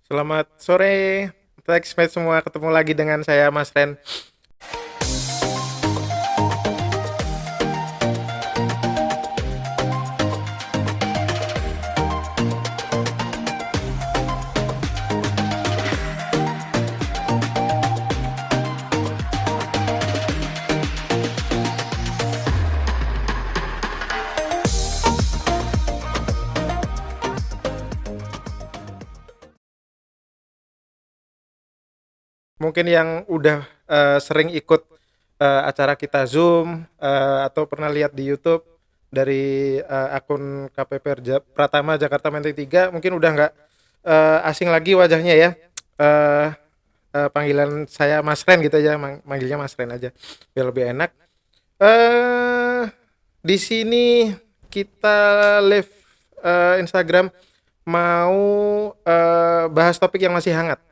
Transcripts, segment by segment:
Selamat sore, Textmate semua. Ketemu lagi dengan saya, Mas Ren. Mungkin yang udah sering ikut acara kita Zoom atau pernah lihat di YouTube dari akun KPP Pratama Jakarta Menteri 3, mungkin udah nggak asing lagi wajahnya ya. Eh, Panggilan saya Mas Ren gitu aja, manggilnya Mas Ren aja biar lebih enak. Eh di sini kita live Instagram mau bahas topik yang masih hangat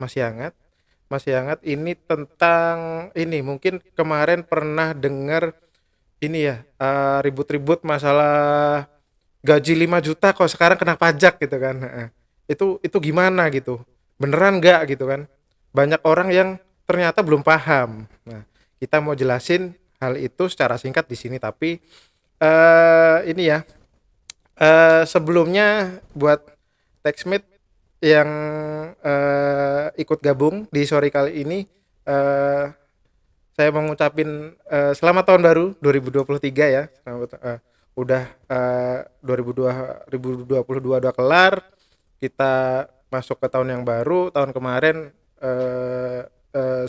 ini tentang ini. Mungkin kemarin pernah dengar ini ya, ribut-ribut masalah gaji 5 juta kok sekarang kena pajak gitu kan. Itu gimana gitu, beneran nggak gitu kan, banyak orang yang ternyata belum paham. Nah, kita mau jelasin hal itu secara singkat di sini, tapi ini ya, sebelumnya buat Textmate yang ikut gabung di sore kali ini, eh, saya mau ngucapin selamat tahun baru 2023 ya. Udah 2022 udah kelar, kita masuk ke tahun yang baru. Tahun kemarin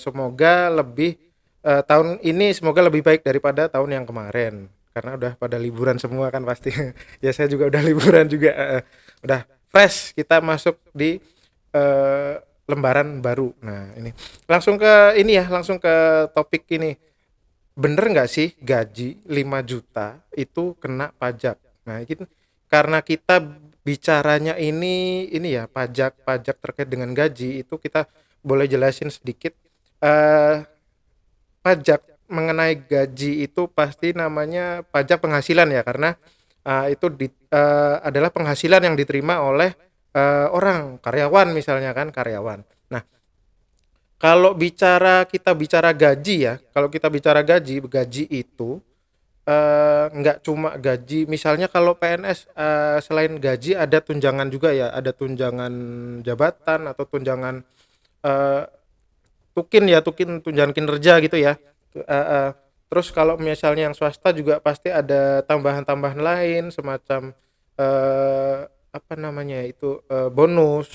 semoga lebih tahun ini semoga lebih baik daripada tahun yang kemarin, karena udah pada liburan semua kan pasti. Ya saya juga udah liburan juga, udah fresh kita masuk di eh, lembaran baru. Nah, ini langsung ke topik ini. Bener nggak sih gaji 5 juta itu kena pajak? Nah, ini karena kita bicaranya ini ya, pajak terkait dengan gaji, itu kita boleh jelasin sedikit. Eh Pajak mengenai gaji itu pasti namanya pajak penghasilan ya, karena adalah penghasilan yang diterima oleh orang, karyawan misalnya kan, karyawan. Nah, kalau kita bicara gaji ya, kalau kita bicara gaji itu nggak cuma gaji. Misalnya kalau PNS, selain gaji ada tunjangan juga ya, ada tunjangan jabatan atau tunjangan eh, tukin tunjangan kinerja gitu ya. Terus kalau misalnya yang swasta juga pasti ada tambahan-tambahan lain semacam eh, apa namanya itu, bonus.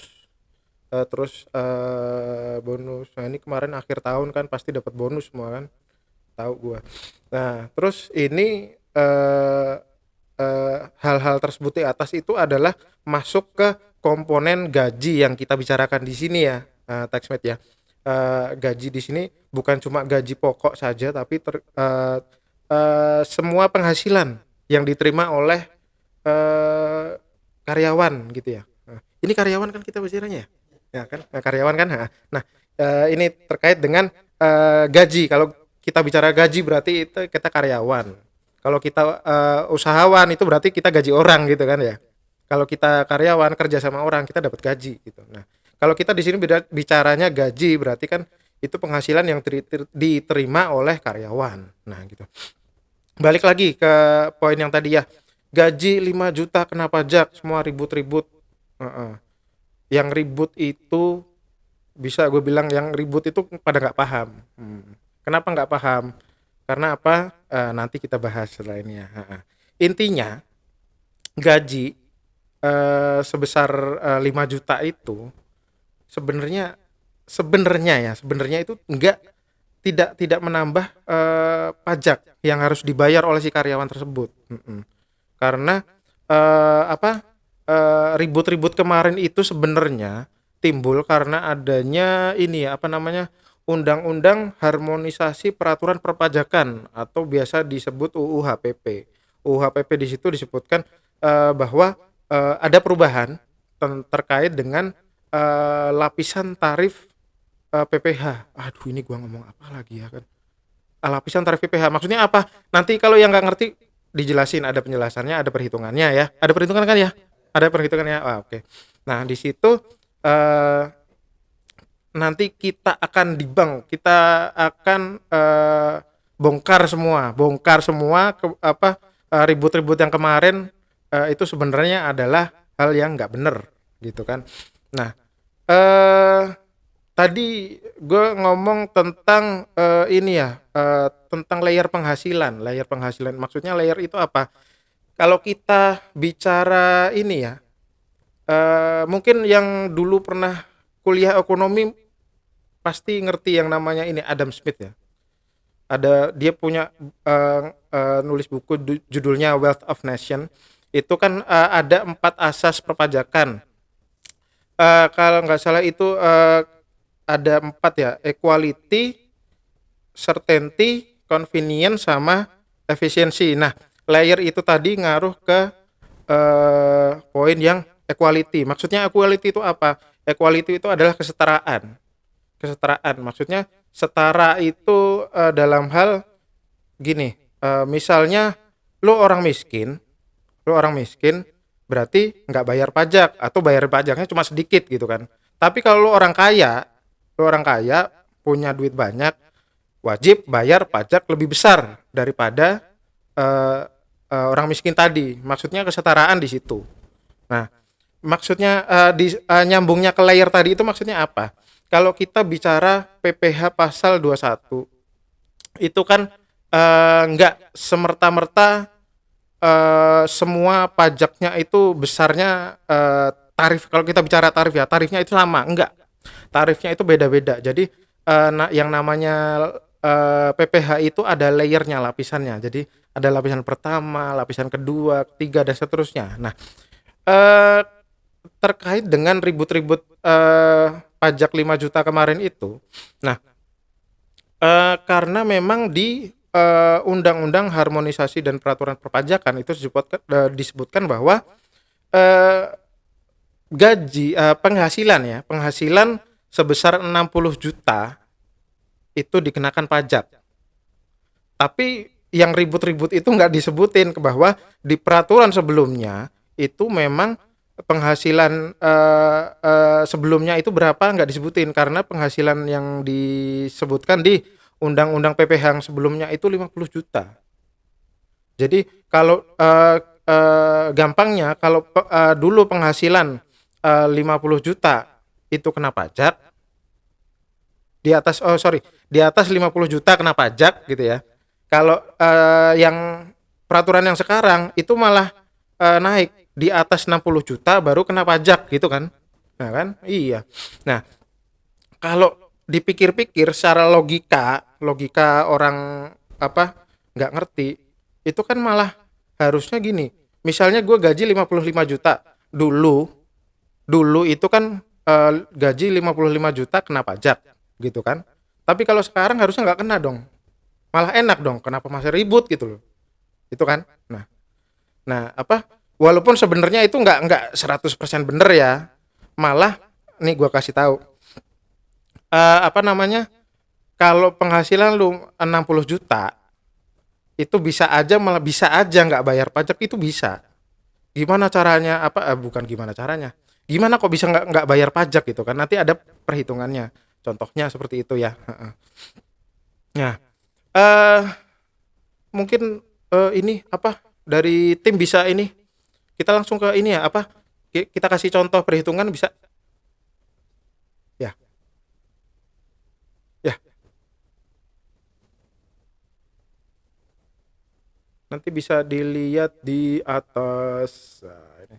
Bonus. Nah, ini kemarin akhir tahun kan pasti dapat bonus semua kan, tahu gua. Nah, terus ini hal-hal tersebut di atas itu adalah masuk ke komponen gaji yang kita bicarakan di sini ya, Taxmate ya. Gaji di sini bukan cuma gaji pokok saja, tapi semua penghasilan yang diterima oleh karyawan gitu ya. Nah, ini karyawan kan kita bicaranya ya, ya kan? Nah, karyawan kan. Nah, ini terkait dengan gaji. Kalau kita bicara gaji berarti itu kita karyawan. Kalau kita usahawan itu berarti kita gaji orang gitu kan ya. Kalau kita karyawan kerja sama orang kita dapat gaji gitu. Nah, kalau kita di sini bicaranya gaji berarti kan itu penghasilan yang diterima oleh karyawan. Nah, gitu. Balik lagi ke poin yang tadi ya. Gaji 5 juta kena pajak, semua ribut-ribut. Heeh. Yang ribut itu, bisa gue bilang yang ribut itu pada nggak paham. Kenapa nggak paham? Karena apa? Nanti kita bahas setelah ini ya. Intinya gaji sebesar 5 juta itu sebenarnya sebenarnya itu tidak tidak menambah pajak yang harus dibayar oleh si karyawan tersebut. Karena apa, ribut-ribut kemarin itu sebenarnya timbul karena adanya ini ya, apa namanya, Undang-Undang Harmonisasi Peraturan Perpajakan atau biasa disebut UU HPP. UU HPP di situ disebutkan bahwa ada perubahan terkait dengan lapisan tarif PPh. Aduh, ini gua ngomong apa lagi ya kan? Lapisan tarif PPh maksudnya apa? Nanti kalau yang nggak ngerti dijelasin, ada penjelasannya, ada perhitungannya ya. Ada perhitungan kan ya? Ada perhitungannya. Oke. Nah, di situ eh nanti kita akan dibang, kita akan bongkar semua ribut-ribut yang kemarin, itu sebenarnya adalah hal yang nggak bener gitu kan. Nah, eh tadi gue ngomong tentang ini ya, tentang layer penghasilan. Maksudnya layer itu apa? Kalau kita bicara ini ya, mungkin yang dulu pernah kuliah ekonomi pasti ngerti yang namanya ini Adam Smith ya. Dia punya nulis buku judulnya Wealth of Nation. Itu kan ada 4 asas perpajakan. Kalau nggak salah itu ada 4 ya, equality, certainty, convenience, sama efisiensi. Nah, layer itu tadi ngaruh ke poin yang equality. Maksudnya equality itu apa? Equality itu adalah kesetaraan. Kesetaraan maksudnya setara itu dalam hal gini, misalnya lu orang miskin berarti nggak bayar pajak atau bayar pajaknya cuma sedikit gitu kan. Tapi kalau lu orang kaya punya duit banyak, wajib bayar pajak lebih besar daripada eh, orang miskin tadi. Maksudnya kesetaraan di situ. Nah, maksudnya nyambungnya ke layer tadi itu maksudnya apa? Kalau kita bicara PPh pasal 21 itu kan nggak semerta-merta semua pajaknya itu besarnya tarif. Kalau kita bicara tarif ya, tarifnya itu sama, enggak. Tarifnya itu beda-beda. Jadi yang namanya PPh itu ada layernya, lapisannya. Jadi ada lapisan pertama, lapisan kedua, ketiga, dan seterusnya. Nah, eh, terkait dengan ribut-ribut pajak 5 juta kemarin itu. Nah, karena memang di Undang-Undang Harmonisasi dan Peraturan Perpajakan itu disebutkan bahwa eh, penghasilan sebesar 60 juta itu dikenakan pajak. Tapi yang ribut-ribut itu nggak disebutin ke bahwa di peraturan sebelumnya itu memang penghasilan sebelumnya itu berapa nggak disebutin, karena penghasilan yang disebutkan di undang-undang PPh yang sebelumnya itu 50 juta. Jadi kalau gampangnya kalau dulu penghasilan 50 juta itu kena pajak, di atas 50 juta kena pajak gitu ya. Kalau yang peraturan yang sekarang itu malah naik, di atas 60 juta baru kena pajak gitu kan. Nah kan? Iya. Nah, kalau dipikir-pikir secara logika orang nggak ngerti, itu kan malah harusnya gini. Misalnya gue gaji 55 juta dulu, itu kan gaji 55 juta kena pajak gitu kan. Tapi kalau sekarang harusnya nggak kena dong. Malah enak dong. Kenapa masih ribut gitu loh. Itu kan. Nah, walaupun sebenarnya itu nggak 100% bener ya. Malah nih gue kasih tahu. Apa namanya? Kalau penghasilan lu 60 juta itu bisa aja nggak bayar pajak, itu bisa. Gimana caranya? Bukan gimana caranya. Gimana kok bisa nggak bayar pajak gitu kan? Nanti ada perhitungannya. Contohnya seperti itu ya. Nah, eh mungkin ini dari tim bisa ini kita langsung ke ini ya, kita kasih contoh perhitungan bisa ya. Ya, nanti bisa dilihat di atas. Nah, ini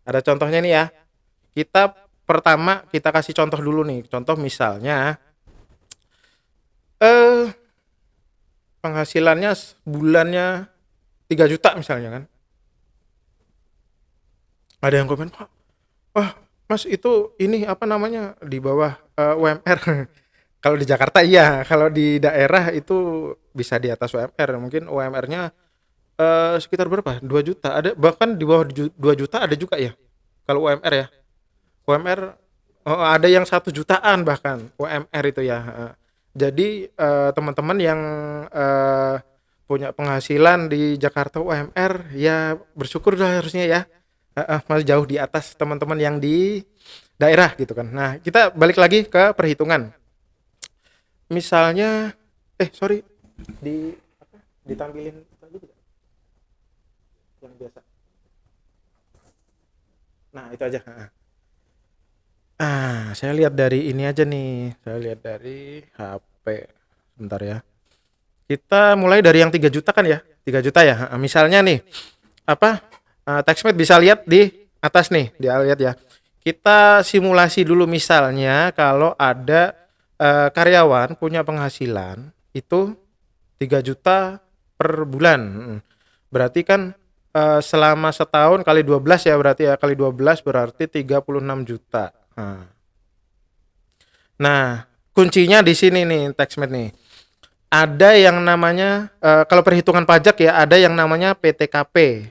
ada contohnya nih ya. Kita kasih contoh dulu nih. Contoh misalnya eh penghasilannya bulannya 3 juta misalnya kan. Ada yang komen, "Pak, wah, Mas itu ini di bawah UMR." Kalau di Jakarta iya, kalau di daerah itu bisa di atas UMR. Mungkin UMR-nya sekitar berapa? 2 juta. Ada bahkan di bawah 2 juta ada juga ya. Kalau UMR ya. UMR ada yang 1 jutaan bahkan UMR itu ya. Jadi teman-teman yang punya penghasilan di Jakarta UMR ya bersyukur lah harusnya ya. Masih jauh di atas teman-teman yang di daerah gitu kan. Nah, kita balik lagi ke perhitungan. Misalnya sorry, di ditampilin tadi tidak? Yang biasa. Nah, itu aja. Saya lihat dari ini aja nih. Saya lihat dari HP. Sebentar ya. Kita mulai dari yang 3 juta kan ya? 3 juta ya. Misalnya nih, apa? Taxmate bisa lihat di atas nih, dia lihat ya. Kita simulasi dulu misalnya kalau ada karyawan punya penghasilan itu 3 juta per bulan. Berarti kan selama setahun kali 12 ya, berarti ya kali 12 berarti 36 juta. Nah, kuncinya di sini nih Taxmate nih. Ada yang namanya kalau perhitungan pajak ya, ada yang namanya PTKP.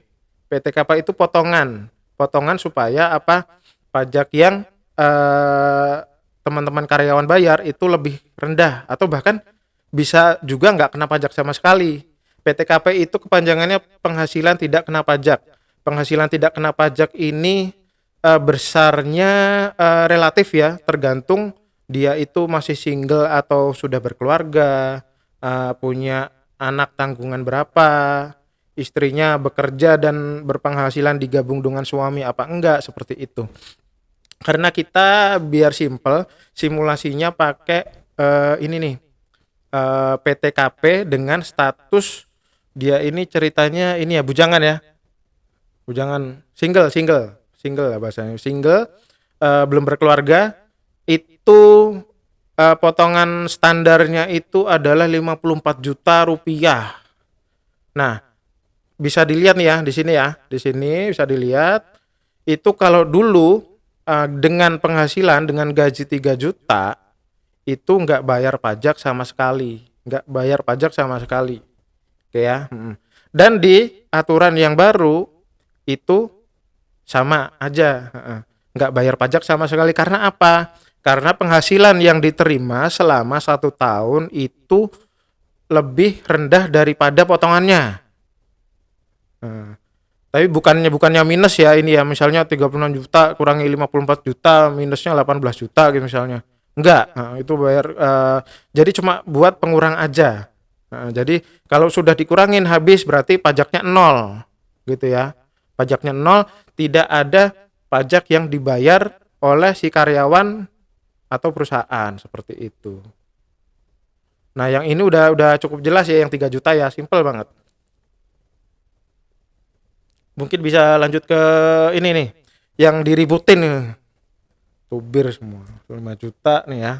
PTKP itu potongan supaya apa, pajak yang teman-teman karyawan bayar itu lebih rendah atau bahkan bisa juga nggak kena pajak sama sekali. PTKP itu kepanjangannya penghasilan tidak kena pajak. Penghasilan tidak kena pajak ini besarnya relatif ya, tergantung dia itu masih single atau sudah berkeluarga, punya anak tanggungan berapa, istrinya bekerja dan berpenghasilan digabung dengan suami apa enggak, seperti itu. Karena kita biar simple, simulasinya pakai ini nih, PTKP dengan status dia ini ceritanya ini ya bujangan ya, bujangan single lah bahasanya, single, belum berkeluarga. Itu potongan standarnya itu adalah 54 juta rupiah. Nah, bisa dilihat nih ya di sini ya, di sini bisa dilihat itu kalau dulu dengan penghasilan dengan gaji 3 juta itu nggak bayar pajak sama sekali, nggak bayar pajak sama sekali, oke ya. Dan di aturan yang baru itu sama aja, nggak bayar pajak sama sekali. Karena apa? Karena penghasilan yang diterima selama 1 tahun itu lebih rendah daripada potongannya. Tapi bukannya minus ya ini ya, misalnya 36 juta kurangi 54 juta minusnya 18 juta gitu misalnya. Enggak, itu bayar jadi cuma buat pengurang aja. Jadi kalau sudah dikurangin habis berarti pajaknya 0 gitu ya. Pajaknya 0, tidak ada pajak yang dibayar oleh si karyawan atau perusahaan, seperti itu. Nah, yang ini udah cukup jelas ya, yang 3 juta ya, simple banget. Mungkin bisa lanjut ke ini nih, yang diributin nih. Tubir semua. 5 juta nih ya.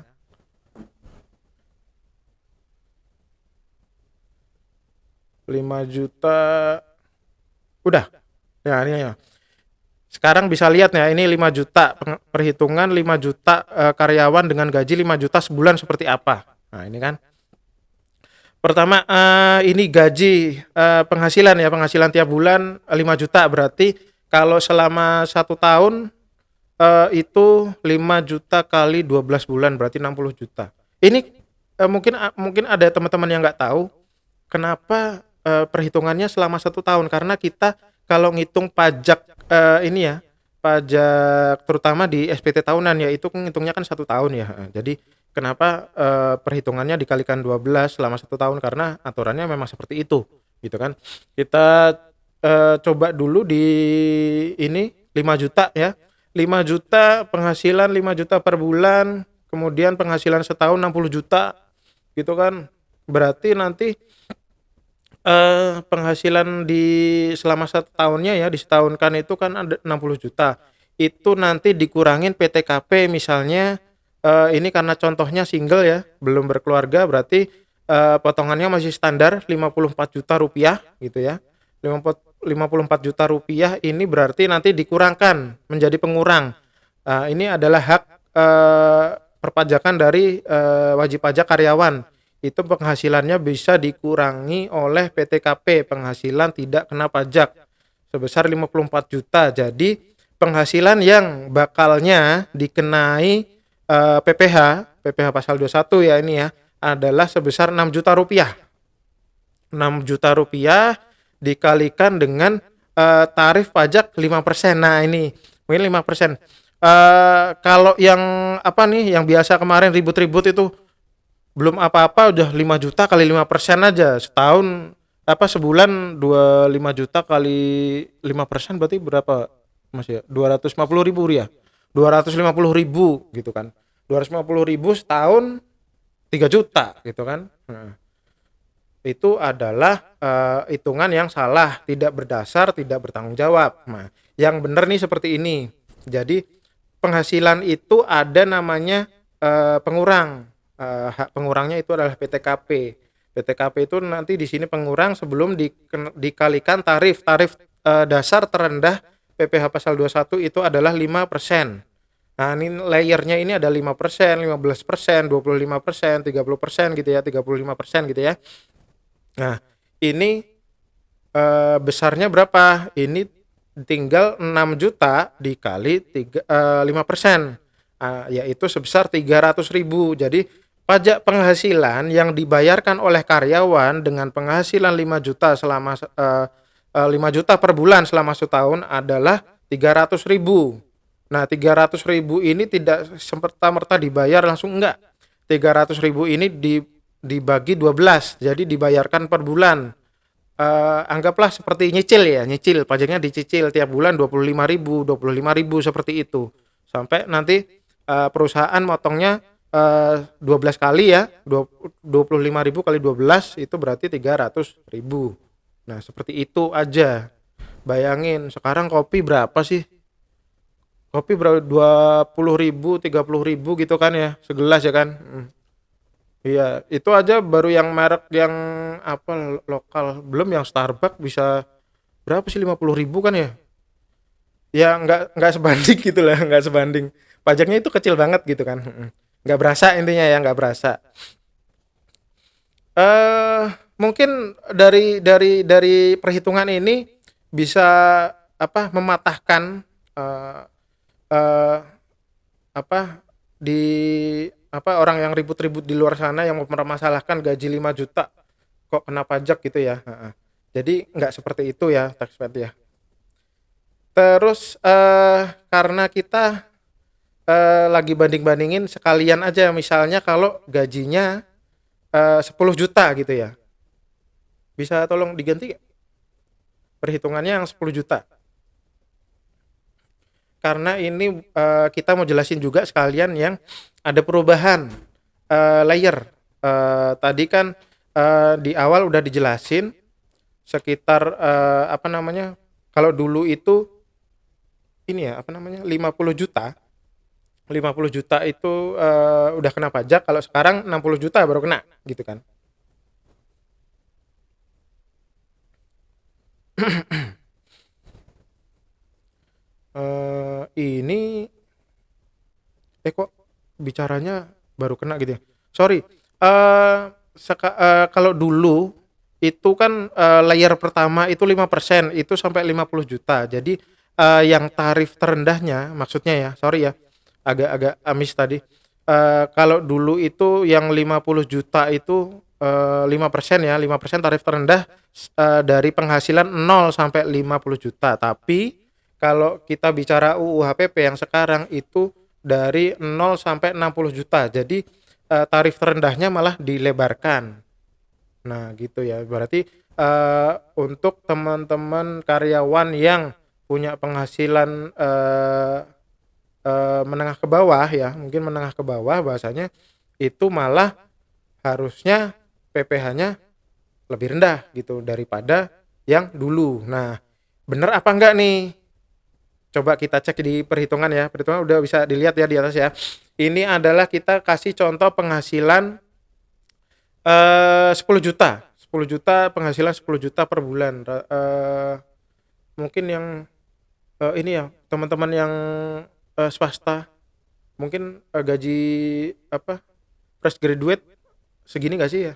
5 juta. Udah. Ya, ini ya. Sekarang bisa lihat ya, ini 5 juta perhitungan 5 juta karyawan dengan gaji 5 juta sebulan seperti apa. Nah, ini kan. Pertama ini gaji penghasilan ya, penghasilan tiap bulan 5 juta, berarti kalau selama 1 tahun itu 5 juta kali 12 bulan berarti 60 juta. Ini mungkin ada teman-teman yang nggak tahu kenapa perhitungannya selama 1 tahun, karena kita kalau ngitung pajak ini ya, pajak terutama di SPT tahunan ya, itu ngitungnya kan 1 tahun ya. Jadi kenapa perhitungannya dikalikan 12 selama 1 tahun, karena aturannya memang seperti itu gitu kan. Kita coba dulu di ini 5 juta ya. 5 juta penghasilan 5 juta per bulan, kemudian penghasilan setahun 60 juta gitu kan. Berarti nanti penghasilan di selama 1 tahunnya ya, disetahunkan itu kan ada 60 juta. Itu nanti dikurangin PTKP misalnya, ini karena contohnya single ya, belum berkeluarga, berarti potongannya masih standar 54 juta rupiah gitu ya. 54 juta rupiah ini berarti nanti dikurangkan menjadi pengurang. Ini adalah hak perpajakan dari wajib pajak karyawan. Itu penghasilannya bisa dikurangi oleh PTKP, penghasilan tidak kena pajak, sebesar 54 juta. Jadi penghasilan yang bakalnya dikenai PPh pasal 21 ya ini ya, adalah sebesar 6 juta rupiah. 6 juta rupiah dikalikan dengan tarif pajak 5%. Nah, ini mungkin 5%. Kalau yang apa nih, yang biasa kemarin ribut-ribut itu belum apa-apa udah 5 juta kali 5% aja setahun, apa sebulan 25 juta kali 5% berarti berapa Mas ya? 250 ribu ya, 250 ribu gitu kan, 250 ribu setahun 3 juta gitu kan. Nah, itu adalah hitungan yang salah, tidak berdasar, tidak bertanggung jawab. Nah, yang benar nih seperti ini. Jadi penghasilan itu ada namanya pengurang. Hak pengurangnya itu adalah PTKP. PTKP itu nanti di sini pengurang sebelum dikalikan tarif dasar terendah PPh pasal 21 itu adalah 5%. Nah, ini layernya ini ada 5%, 15%, 25%, 30% gitu ya, 35% gitu ya. Nah, ini besarnya berapa? Ini tinggal 6 juta dikali 5%, yaitu sebesar 300 ribu. Jadi pajak penghasilan yang dibayarkan oleh karyawan dengan penghasilan 5 juta selama 5 juta per bulan selama setahun adalah 300 ribu. Nah, 300 ribu ini tidak serta-merta dibayar langsung, enggak. 300 ribu ini dibagi 12, jadi dibayarkan per bulan. Anggaplah seperti nyicil ya, nyicil, pajaknya dicicil tiap bulan 25 ribu seperti itu. Sampai nanti perusahaan motongnya 12 kali ya, 25 ribu kali 12 itu berarti 300 ribu. Nah, seperti itu aja. Bayangin, sekarang kopi berapa sih? Kopi berapa? 20 ribu, 30 ribu gitu kan ya, segelas ya kan. Iya, itu aja baru yang merek yang apa lokal, belum yang Starbucks bisa berapa sih, 50 ribu kan ya? Ya nggak sebanding gitu lah, nggak sebanding. Pajaknya itu kecil banget gitu kan. Nggak berasa intinya ya, nggak berasa. Eh Mungkin dari perhitungan ini bisa apa mematahkan eh eh, apa di apa orang yang ribut-ribut di luar sana yang mempermasalahkan gaji 5 juta kok kena pajak gitu ya. Jadi nggak seperti itu ya taxpayer ya. Terus karena kita lagi banding-bandingin sekalian aja, misalnya kalau gajinya 10 juta gitu ya. Bisa tolong diganti gak? Perhitungannya yang 10 juta. Karena ini kita mau jelasin juga sekalian yang ada perubahan layer. Tadi kan di awal udah dijelasin sekitar apa namanya, kalau dulu itu ini ya apa namanya 50 juta, 50 juta itu udah kena pajak, kalau sekarang 60 juta baru kena gitu kan. Ini kok bicaranya baru kena gitu ya, sorry. Kalau dulu itu kan layer pertama itu 5%, itu sampai 50 juta. Jadi yang tarif terendahnya maksudnya ya, sorry ya, agak-agak amis tadi. Kalau dulu itu yang 50 juta itu 5% ya, 5% tarif terendah dari penghasilan 0 sampai 50 juta. Tapi kalau kita bicara UU HPP yang sekarang itu dari 0 sampai 60 juta. Jadi tarif terendahnya malah dilebarkan. Nah, gitu ya. Berarti untuk teman-teman karyawan yang punya penghasilan menengah ke bawah ya, mungkin menengah ke bawah bahasanya, itu malah harusnya PPh-nya lebih rendah gitu daripada yang dulu. Nah, bener apa enggak nih? Coba kita cek di perhitungan ya. Perhitungan udah bisa dilihat ya di atas ya. Ini adalah kita kasih contoh penghasilan 10 juta. 10 juta penghasilan 10 juta per bulan. Mungkin yang ini ya, teman-teman yang swasta mungkin gaji apa fresh graduate segini gak sih ya?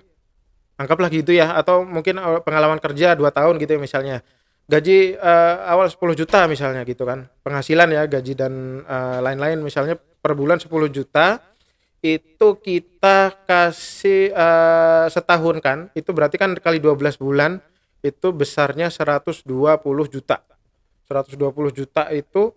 Anggaplah gitu ya, atau mungkin pengalaman kerja 2 tahun gitu ya misalnya. Gaji awal 10 juta misalnya gitu kan. Penghasilan ya, gaji dan lain-lain misalnya per bulan 10 juta, itu kita kasih setahun kan, itu berarti kan kali 12 bulan itu besarnya 120 juta. 120 juta itu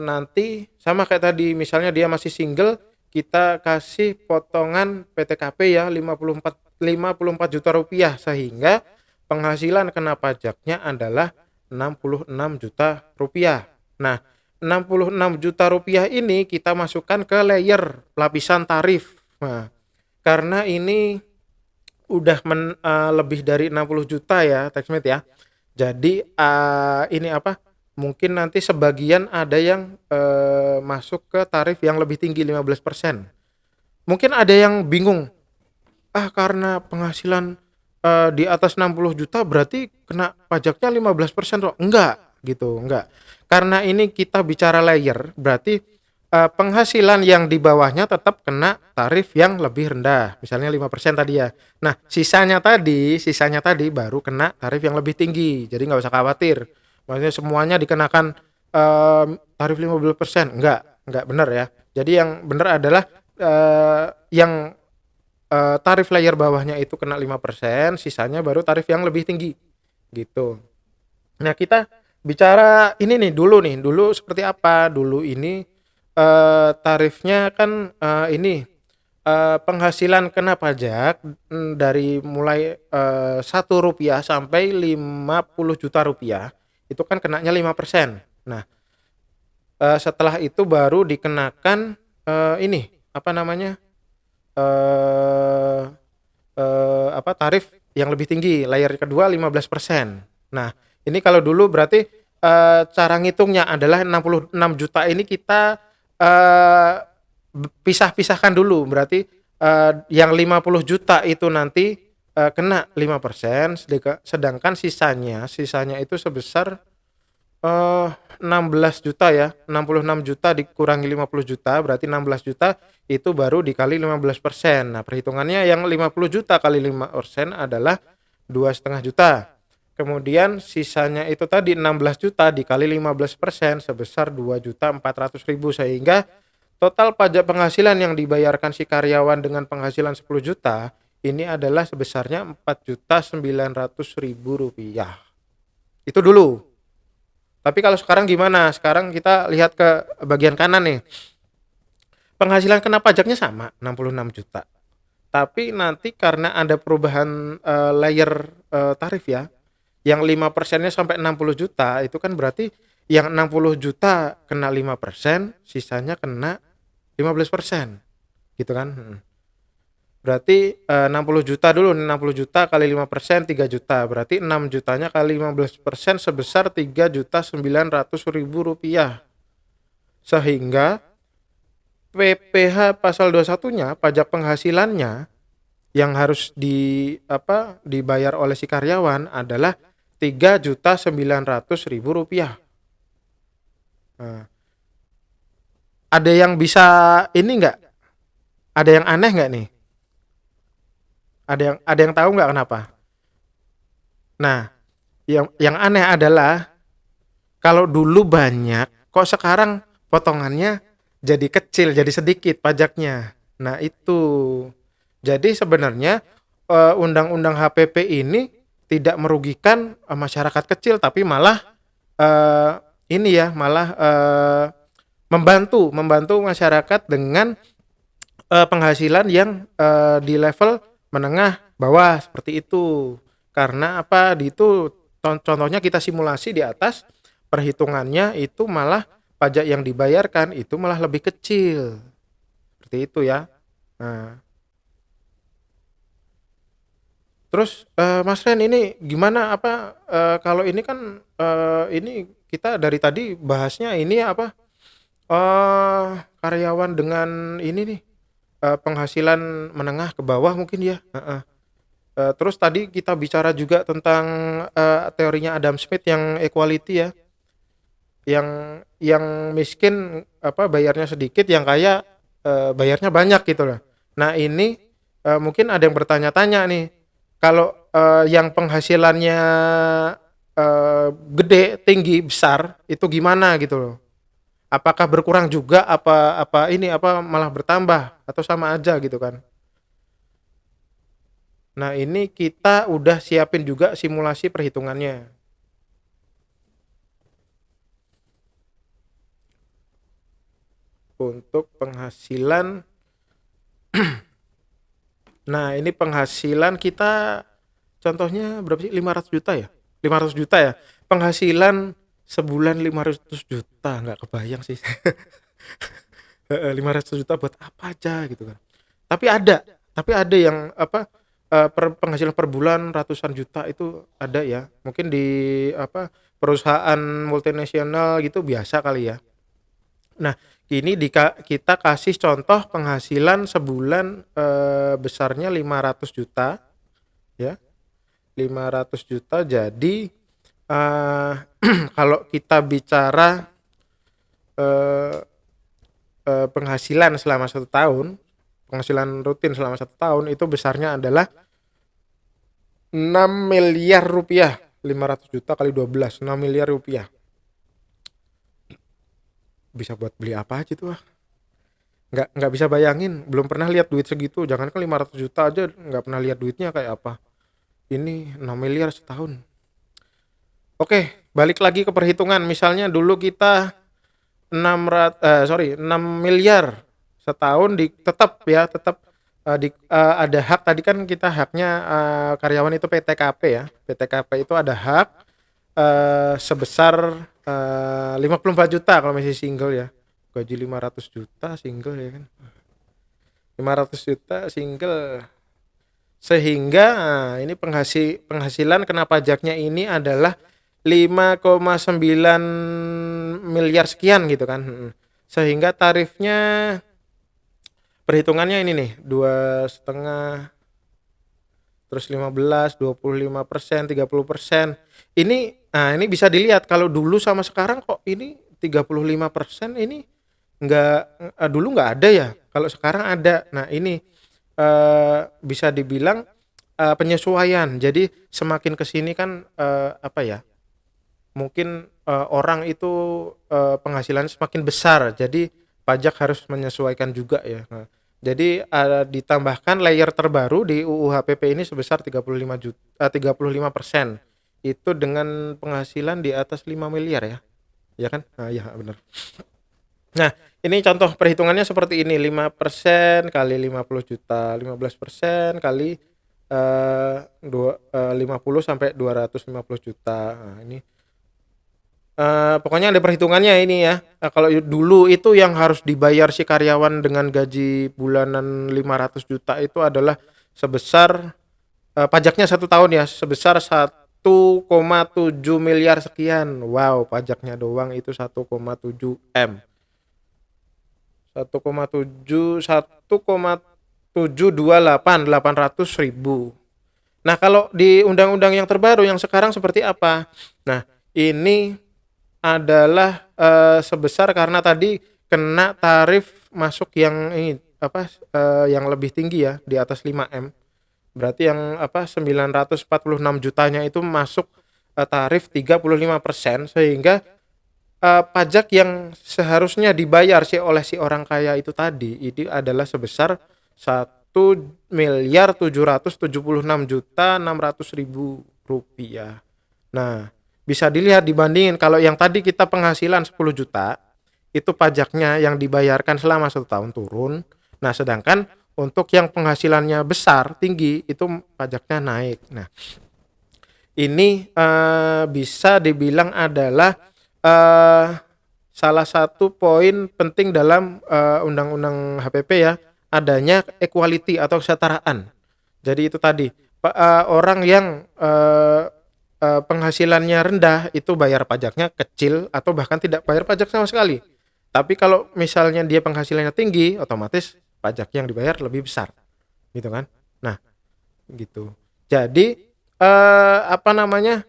nanti sama kayak tadi, misalnya dia masih single, kita kasih potongan PTKP ya 54 juta rupiah, sehingga penghasilan kena pajaknya adalah 66 juta rupiah. Nah, 66 juta rupiah ini kita masukkan ke layer lapisan tarif. Nah, karena ini udah lebih dari 60 juta ya Textmate ya. Jadi ini apa? Mungkin nanti sebagian ada yang masuk ke tarif yang lebih tinggi 15%. Mungkin ada yang bingung, karena penghasilan di atas 60 juta berarti kena pajaknya 15% loh. Enggak, gitu, enggak. Karena ini kita bicara layer, berarti penghasilan yang di bawahnya tetap kena tarif yang lebih rendah, misalnya 5% tadi ya. Nah, sisanya tadi baru kena tarif yang lebih tinggi. Jadi nggak usah khawatir. Maksudnya semuanya dikenakan tarif 15%. Enggak benar ya. Jadi yang benar adalah yang tarif layer bawahnya itu kena 5%, sisanya baru tarif yang lebih tinggi, gitu. Nah, kita bicara ini nih dulu seperti apa? Dulu ini tarifnya kan ini penghasilan kena pajak dari mulai Rp1 sampai Rp50 juta, itu kan kenanya 5%. Nah, setelah itu baru dikenakan ini apa namanya? eh tarif yang lebih tinggi, layer kedua 15%. Nah, ini kalau dulu berarti cara ngitungnya adalah 66 juta ini kita eh, pisah-pisahkan dulu. Berarti yang 50 juta itu nanti kena 5%, sedangkan sisanya itu sebesar 16 juta ya, 66 juta dikurangi 50 juta berarti 16 juta, itu baru dikali 15%. Nah, perhitungannya yang 50 juta kali 5% adalah 2,5 juta. Kemudian sisanya itu tadi 16 juta dikali 15% sebesar 2.400.000, sehingga total pajak penghasilan yang dibayarkan si karyawan dengan penghasilan 10 juta ini adalah sebesarnya 4.900.000 rupiah. Itu dulu. Tapi kalau sekarang gimana? Sekarang kita lihat ke bagian kanan nih. Penghasilan kena pajaknya sama, 66 juta. Tapi nanti karena ada perubahan layer tarif ya, yang 5%-nya sampai 60 juta, itu kan berarti yang 60 juta kena 5%, sisanya kena 15%. Gitu kan? Berarti 60 juta dulu, 60 juta kali 5% 3 juta, berarti 6 jutanya kali 15% sebesar 3.900.000 rupiah. Sehingga PPh pasal 21-nya, pajak penghasilannya yang harus dibayar oleh si karyawan adalah 3.900.000 rupiah. Nah, ada yang bisa ini enggak? Ada yang aneh enggak nih? Ada yang tahu nggak kenapa? Nah, yang aneh adalah kalau dulu banyak, kok sekarang potongannya jadi kecil, jadi sedikit pajaknya. Nah, itu. Jadi sebenarnya undang-undang HPP ini tidak merugikan masyarakat kecil, tapi malah ini ya, malah membantu masyarakat dengan penghasilan yang di level menengah bawah seperti itu. Karena apa? Di itu contohnya kita simulasi di atas, perhitungannya itu malah pajak yang dibayarkan itu malah lebih kecil. Seperti itu ya. Nah, terus Mas Ren ini gimana kalau ini kan ini kita dari tadi bahasnya ini apa? Karyawan dengan ini nih penghasilan menengah ke bawah mungkin ya. Terus tadi kita bicara juga tentang teorinya Adam Smith yang equality ya, yang miskin bayarnya sedikit, yang kaya bayarnya banyak gitu loh. Nah, ini mungkin ada yang bertanya-tanya nih, kalau yang penghasilannya gede, tinggi, besar itu gimana gitu loh. Apakah berkurang juga apa malah bertambah atau sama aja gitu kan. Nah, ini kita udah siapin juga simulasi perhitungannya. untuk penghasilan. Nah, ini penghasilan kita contohnya berapa sih? 500 juta ya? 500 juta ya? Penghasilan sebulan 500 juta, nggak kebayang sih. 500 juta buat apa aja gitu kan. Tapi ada, tapi ada yang apa penghasilan per bulan ratusan juta itu ada ya. Mungkin di apa perusahaan multinasional gitu biasa kali ya. Nah, ini kita kasih contoh penghasilan sebulan besarnya 500 juta ya. 500 juta jadi kalau kita bicara eh, penghasilan selama 1 tahun, penghasilan rutin selama 1 tahun itu besarnya adalah 6 miliar rupiah. 500 juta kali 12, 6 miliar rupiah. Bisa buat beli apa aja tuh? Nggak bisa bayangin, belum pernah lihat duit segitu. Jangankan 500 juta aja nggak pernah lihat duitnya kayak apa. Ini 6 miliar setahun. Oke, balik lagi ke perhitungan. Misalnya dulu kita 6 miliar setahun tetap ya, tetap ada hak. Tadi kan kita haknya karyawan itu PTKP ya. PTKP itu ada hak sebesar 54 juta kalau masih single ya. Gaji 500 juta single ya kan. 500 juta single. Sehingga ini penghasilan kena pajaknya ini adalah 5,9 miliar sekian gitu kan. Sehingga tarifnya perhitungannya ini nih 2,5 terus 15, 25%, 30%. Ini bisa dilihat kalau dulu sama sekarang kok ini 35% ini nggak dulu nggak ada ya. Kalau sekarang ada. Nah, ini bisa dibilang penyesuaian. Jadi semakin ke sini kan apa ya? Mungkin orang itu penghasilannya semakin besar. Jadi pajak harus menyesuaikan juga ya. Nah, jadi ditambahkan layer terbaru di UU HPP ini sebesar 35%. Itu dengan penghasilan di atas 5 miliar ya. Ya kan? Nah, ya benar. Nah, ini contoh perhitungannya seperti ini, 5% kali 50 juta, 15% kali 50 sampai 250 juta. Nah, ini pokoknya ada perhitungannya ini ya. Nah, kalau dulu itu yang harus dibayar si karyawan dengan gaji bulanan 500 juta itu adalah sebesar pajaknya 1 tahun ya, sebesar 1,7 miliar sekian. Wow, pajaknya doang itu 1,7 M. 1,728 Nah, kalau di undang-undang yang terbaru yang sekarang seperti apa? Nah, ini adalah sebesar karena tadi kena tarif masuk yang ini apa yang lebih tinggi ya, di atas 5M. Berarti yang 946 jutanya itu masuk tarif 35%, sehingga pajak yang seharusnya dibayar oleh si orang kaya itu tadi ini adalah sebesar 1.776.600.000 rupiah. Nah, bisa dilihat dibandingin kalau yang tadi kita penghasilan 10 juta itu pajaknya yang dibayarkan selama 1 tahun turun. Nah, sedangkan untuk yang penghasilannya besar tinggi itu pajaknya naik. Nah, ini bisa dibilang adalah salah satu poin penting dalam undang-undang HPP ya, adanya equality atau kesetaraan. Jadi itu tadi orang yang penghasilannya rendah itu bayar pajaknya kecil atau bahkan tidak bayar pajak sama sekali. Tapi kalau misalnya dia penghasilannya tinggi, otomatis pajak yang dibayar lebih besar, gitu kan? Nah, gitu. Jadi apa namanya?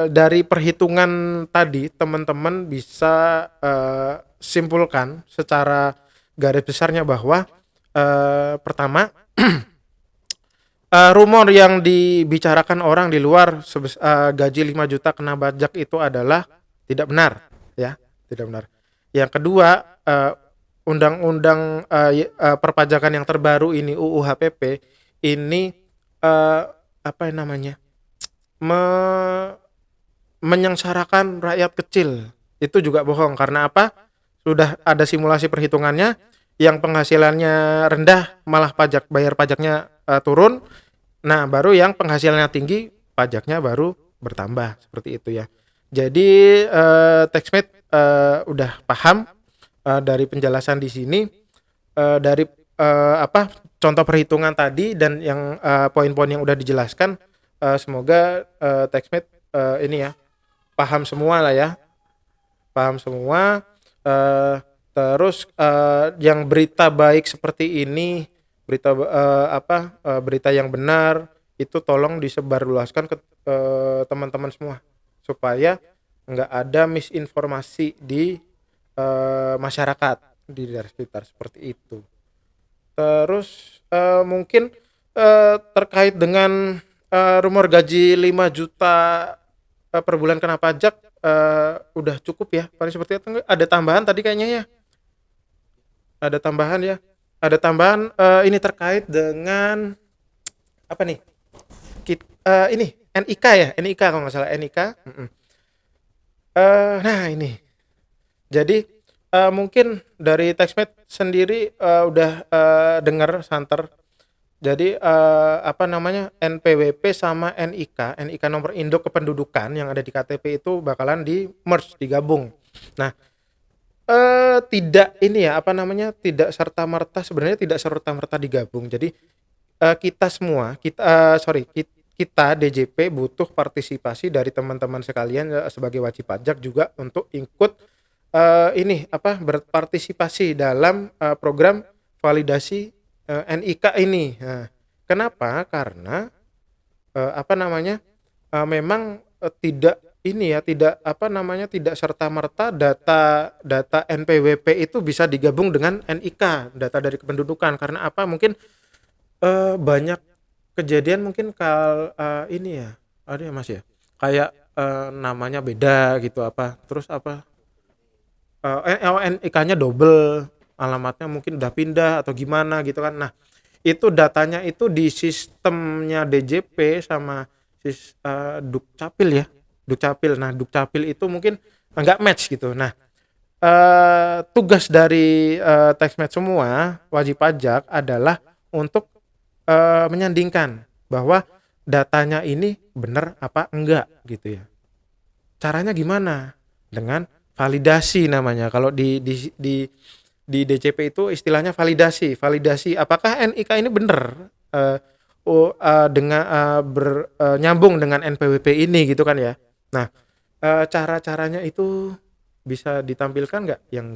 Dari perhitungan tadi teman-teman bisa simpulkan secara garis besarnya bahwa pertama rumor yang dibicarakan orang di luar gaji 5 juta kena pajak itu adalah tidak benar ya, tidak benar. Yang kedua, undang-undang perpajakan yang terbaru ini UU HPP ini apa namanya? Menyengsarakan rakyat kecil. Itu juga bohong karena apa? sudah ada simulasi perhitungannya, yang penghasilannya rendah malah bayar pajaknya turun. Nah, baru yang penghasilannya tinggi pajaknya baru bertambah seperti itu ya. Jadi TaxMate udah paham dari penjelasan di sini, dari apa contoh perhitungan tadi dan yang poin-poin yang udah dijelaskan, semoga TaxMate ini ya paham semua lah ya, paham semua. eh, Terus yang berita baik seperti ini, berita yang benar itu tolong disebarluaskan ke teman-teman semua supaya nggak ada misinformasi di masyarakat di daerah sekitar seperti itu. Terus mungkin terkait dengan rumor gaji 5 juta per bulan kena pajak, udah cukup ya. Paling seperti itu, ada tambahan tadi kayaknya ya. Ada tambahan ya. Ada tambahan ini terkait dengan apa nih? Ini NIK ya, NIK kalau nggak salah NIK. Nah ini. Jadi mungkin dari TaxMate sendiri udah dengar santer. Jadi apa namanya, NPWP sama NIK nomor induk kependudukan yang ada di KTP itu bakalan di merge, digabung. Nah, tidak ini ya, apa namanya, tidak serta-merta, sebenarnya tidak serta-merta digabung. Jadi kita semua, kita DJP butuh partisipasi dari teman-teman sekalian sebagai wajib pajak juga untuk ikut ini apa, berpartisipasi dalam program validasi NIK ini. Nah, kenapa? Karena apa namanya, memang tidak ini ya, tidak apa namanya, tidak serta-merta data NPWP itu bisa digabung dengan NIK, data dari kependudukan. Karena apa? Mungkin banyak kejadian mungkin ini ya, ada ya Mas ya, kayak namanya beda gitu apa, terus apa, NIK-nya double, alamatnya mungkin udah pindah atau gimana gitu kan. Nah, itu datanya itu di sistemnya DJP sama Dukcapil ya, Dukcapil. Nah, Dukcapil itu mungkin nggak match gitu. Nah, tugas dari TaxMate semua wajib pajak adalah untuk menyandingkan bahwa datanya ini benar apa enggak gitu ya. Caranya gimana? Dengan validasi namanya. Kalau di DCP itu istilahnya validasi. Validasi apakah NIK ini benar dengan nyambung dengan NPWP ini gitu kan ya. Nah, cara-caranya itu bisa ditampilkan nggak yang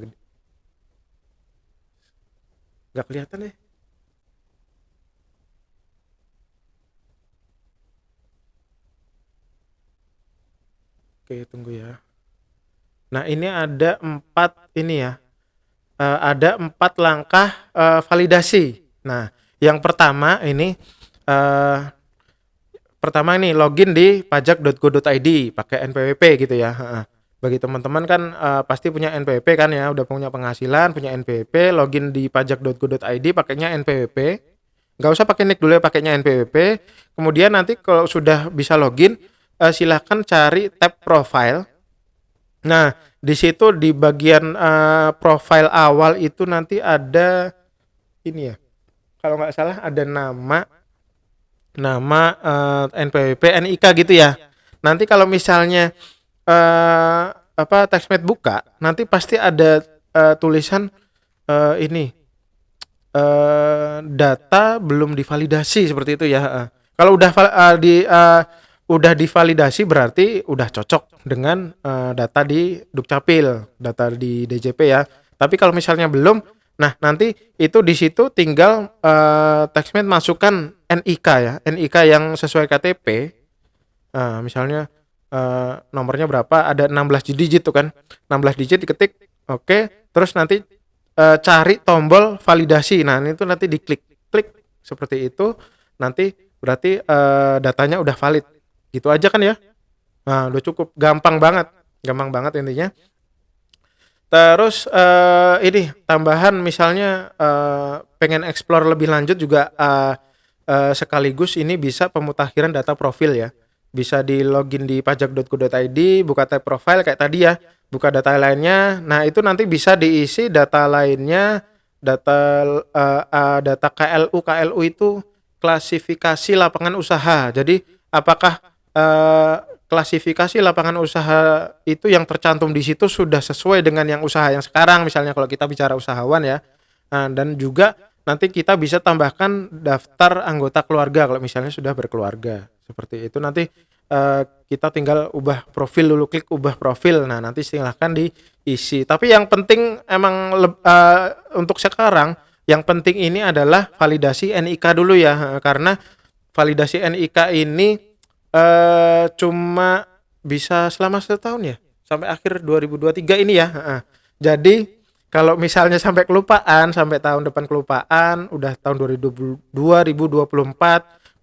nggak kelihatan deh. Oke, tunggu ya. Nah, ini ada 4 ini ya. Ada 4 langkah validasi. Nah, yang pertama ini login di pajak.go.id pakai NPWP gitu ya. Bagi teman-teman kan pasti punya NPWP kan ya, udah punya penghasilan, punya NPWP, login di pajak.go.id pakainya NPWP. Nggak usah pakai NIK dulu ya, pakainya NPWP. Kemudian nanti kalau sudah bisa login, silahkan cari tab profile. Nah, di situ di bagian profile awal itu nanti ada ini ya. Kalau nggak salah ada nama NPWP NIK gitu ya. Nanti kalau misalnya TaxMate buka, nanti pasti ada tulisan ini data belum divalidasi seperti itu ya. Kalau udah divalidasi berarti udah cocok dengan data di Dukcapil, data di DJP ya. Tapi kalau misalnya belum, nah nanti itu di situ tinggal TaxMate masukkan NIK ya, NIK yang sesuai KTP. Misalnya nomornya berapa, ada 16 digit tuh kan, 16 digit diketik, oke, terus nanti cari tombol validasi. Nah, itu nanti diklik seperti itu, nanti berarti datanya udah valid. Gitu aja kan ya. Nah, udah cukup gampang banget intinya. Terus ini tambahan misalnya pengen explore lebih lanjut juga sekaligus ini bisa pemutakhiran data profil ya. bisa di login di pajak.go.id, buka tab profile kayak tadi ya, buka data lainnya. Nah, itu nanti bisa diisi data lainnya, data KLU. KLU itu klasifikasi lapangan usaha. Jadi, apakah klasifikasi lapangan usaha itu yang tercantum di situ sudah sesuai dengan yang usaha yang sekarang, misalnya kalau kita bicara usahawan ya. Nah, dan juga nanti kita bisa tambahkan daftar anggota keluarga kalau misalnya sudah berkeluarga. Seperti itu nanti kita tinggal ubah profil dulu, klik ubah profil. Nah, nanti silahkan diisi. Tapi yang penting emang untuk sekarang yang penting ini adalah validasi NIK dulu ya, karena validasi NIK ini cuma bisa selama 1 tahun ya, sampai akhir 2023 ini ya. Jadi kalau misalnya sampai kelupaan, sampai tahun depan kelupaan, udah tahun 2024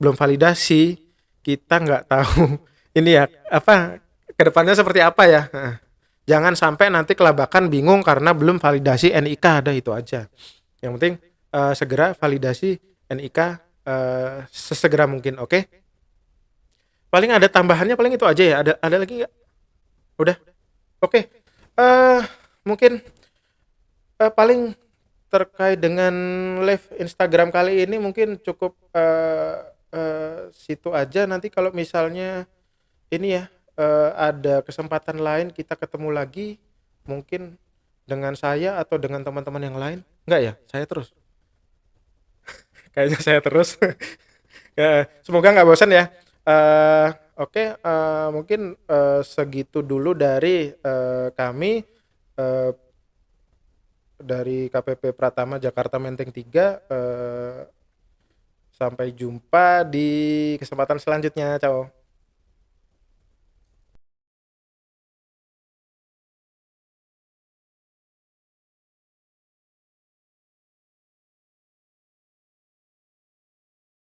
belum validasi, kita nggak tahu ini ya apa kedepannya seperti apa ya. Jangan sampai nanti kelabakan bingung karena belum validasi NIK, ada itu aja. Yang penting segera validasi NIK sesegera mungkin. Oke. Paling ada tambahannya, paling itu aja ya. Ada lagi nggak? Udah. Oke. Eh Mungkin paling terkait dengan live Instagram kali ini mungkin cukup situ aja. Nanti kalau misalnya ini ya ada kesempatan lain kita ketemu lagi, mungkin dengan saya atau dengan teman-teman yang lain. Enggak ya? Saya terus. Kayaknya saya terus. Semoga nggak bosan ya. Oke, mungkin segitu dulu dari kami, eh, dari KPP Pratama Jakarta Menteng 3. Sampai jumpa di kesempatan selanjutnya. Ciao.